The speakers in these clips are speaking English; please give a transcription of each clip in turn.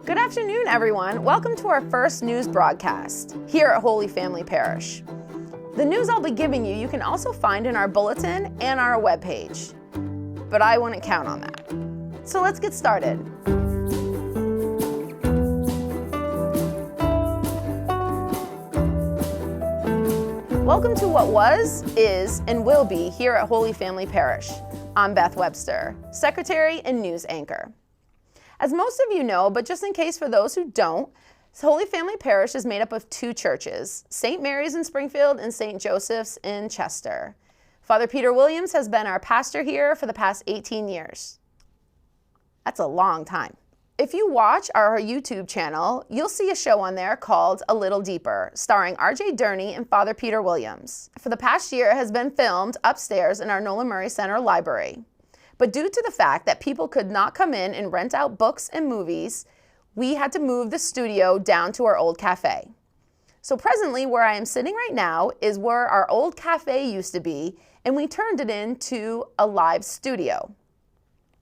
Good afternoon, everyone. Welcome to our first news broadcast here at Holy Family Parish. The news I'll be giving you can also find in our bulletin and our webpage, but I wouldn't count on that. So let's get started. Welcome to what was, is, and will be here at Holy Family Parish. I'm Beth Webster, Secretary and News Anchor. As most of you know, but just in case for those who don't, Holy Family Parish is made up of two churches, St. Mary's in Springfield and St. Joseph's in Chester. Father Peter Williams has been our pastor here for the past 18 years. That's a long time. If you watch our YouTube channel, you'll see a show on there called A Little Deeper, starring R.J. Durney and Father Peter Williams. For the past year, it has been filmed upstairs in our Nolan Murray Center library. But due to the fact that people could not come in and rent out books and movies, we had to move the studio down to our old cafe. So presently, where I am sitting right now is where our old cafe used to be, and we turned it into a live studio.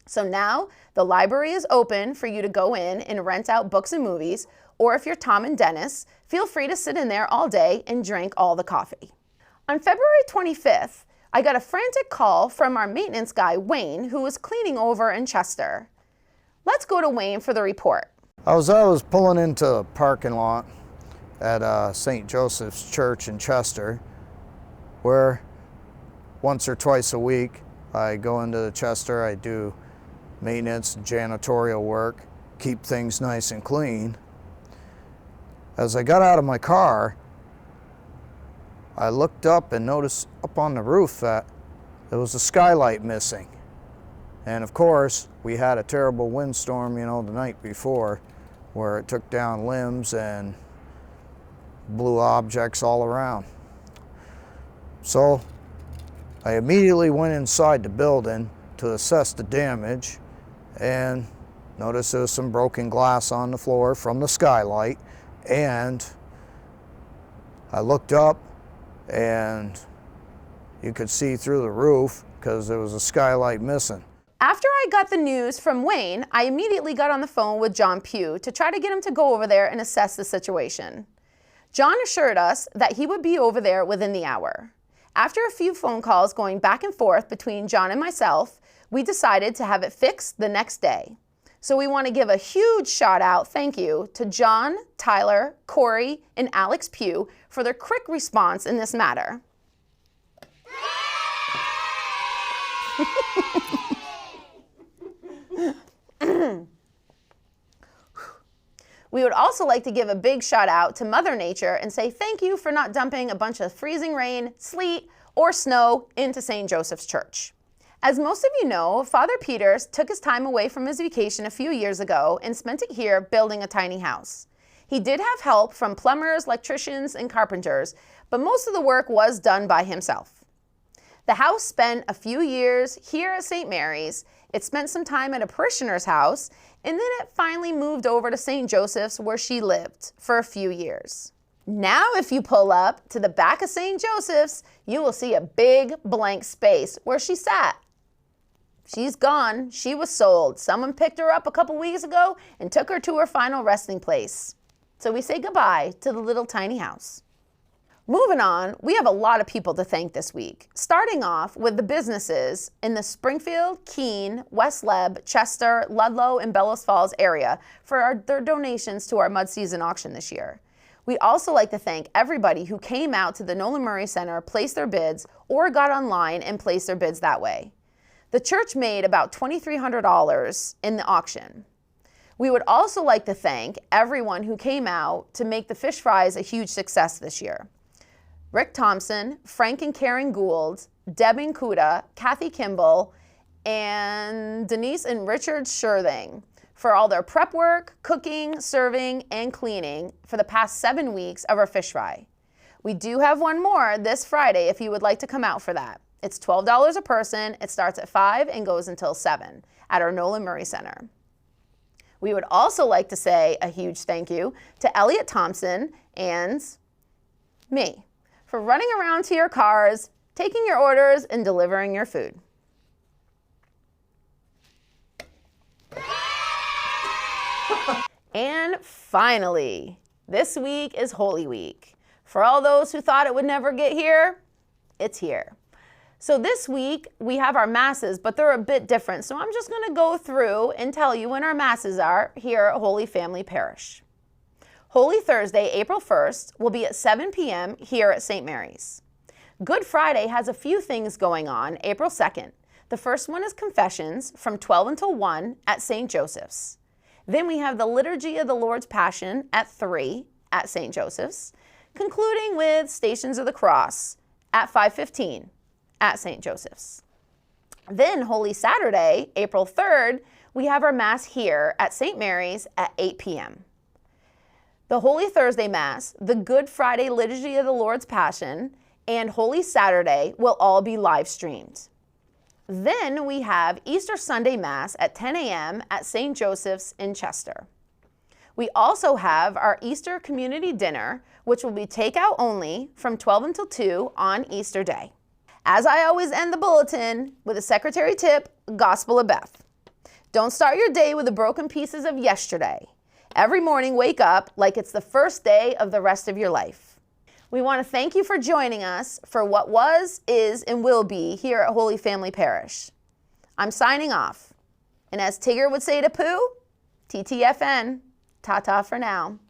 So now the library is open for you to go in and rent out books and movies, or if you're Tom and Dennis, feel free to sit in there all day and drink all the coffee. On February 25th, I got a frantic call from our maintenance guy, Wayne, who was cleaning over in Chester. Let's go to Wayne for the report. I was pulling into the parking lot at St. Joseph's Church in Chester, where once or twice a week I go into the Chester, I do maintenance and janitorial work, keep things nice and clean. As I got out of my car, I looked up and noticed up on the roof that there was a skylight missing. And of course, we had a terrible windstorm, the night before, where it took down limbs and blew objects all around. So I immediately went inside the building to assess the damage and noticed there was some broken glass on the floor from the skylight. And I looked up and you could see through the roof because there was a skylight missing. After I got the news from Wayne, I immediately got on the phone with John Pugh to try to get him to go over there and assess the situation. John assured us that he would be over there within the hour. After a few phone calls going back and forth between John and myself, we decided to have it fixed the next day. So we want to give a huge shout out, thank you, to John, Tyler, Corey, and Alex Pugh for their quick response in this matter. We would also like to give a big shout out to Mother Nature and say thank you for not dumping a bunch of freezing rain, sleet, or snow into St. Joseph's Church. As most of you know, Father Peter took his time away from his vacation a few years ago and spent it here building a tiny house. He did have help from plumbers, electricians, and carpenters, but most of the work was done by himself. The house spent a few years here at St. Mary's, it spent some time at a parishioner's house, and then it finally moved over to St. Joseph's where she lived for a few years. Now if you pull up to the back of St. Joseph's, you will see a big blank space where she sat. She's gone. She was sold. Someone picked her up a couple weeks ago and took her to her final resting place. So we say goodbye to the little tiny house. Moving on, we have a lot of people to thank this week, starting off with the businesses in the Springfield, Keene, West Leb, Chester, Ludlow, and Bellows Falls area for their donations to our mud season auction this year. We'd also like to thank everybody who came out to the Nolan Murray Center, placed their bids, or got online and placed their bids that way. The church made about $2,300 in the auction. We would also like to thank everyone who came out to make the fish fries a huge success this year. Rick Thompson, Frank and Karen Gould, Deb and Kuda, Kathy Kimball, and Denise and Richard Scherthing for all their prep work, cooking, serving, and cleaning for the past 7 weeks of our fish fry. We do have one more this Friday if you would like to come out for that. It's $12 a person. It starts at 5 and goes until 7 at our Nolan Murray Center. We would also like to say a huge thank you to Elliot Thompson and me for running around to your cars, taking your orders, and delivering your food. And finally, this week is Holy Week. For all those who thought it would never get here, it's here. So this week we have our masses, but they're a bit different. So I'm just going to go through and tell you when our masses are here at Holy Family Parish. Holy Thursday, April 1st, will be at 7 p.m. here at St. Mary's. Good Friday has a few things going on April 2nd. The first one is confessions from 12 until 1 at St. Joseph's. Then we have the Liturgy of the Lord's Passion at 3 at St. Joseph's, concluding with Stations of the Cross at 5:15 at St. Joseph's. Then Holy Saturday, April 3rd, we have our Mass here at St. Mary's at 8 p.m. The Holy Thursday Mass, the Good Friday Liturgy of the Lord's Passion, and Holy Saturday will all be live streamed. Then we have Easter Sunday Mass at 10 a.m. at St. Joseph's in Chester. We also have our Easter Community Dinner, which will be takeout only from 12 until 2 on Easter Day. As I always end the bulletin with a secretary tip, Gospel of Beth. Don't start your day with the broken pieces of yesterday. Every morning, wake up like it's the first day of the rest of your life. We want to thank you for joining us for what was, is, and will be here at Holy Family Parish. I'm signing off. And as Tigger would say to Pooh, TTFN, ta-ta for now.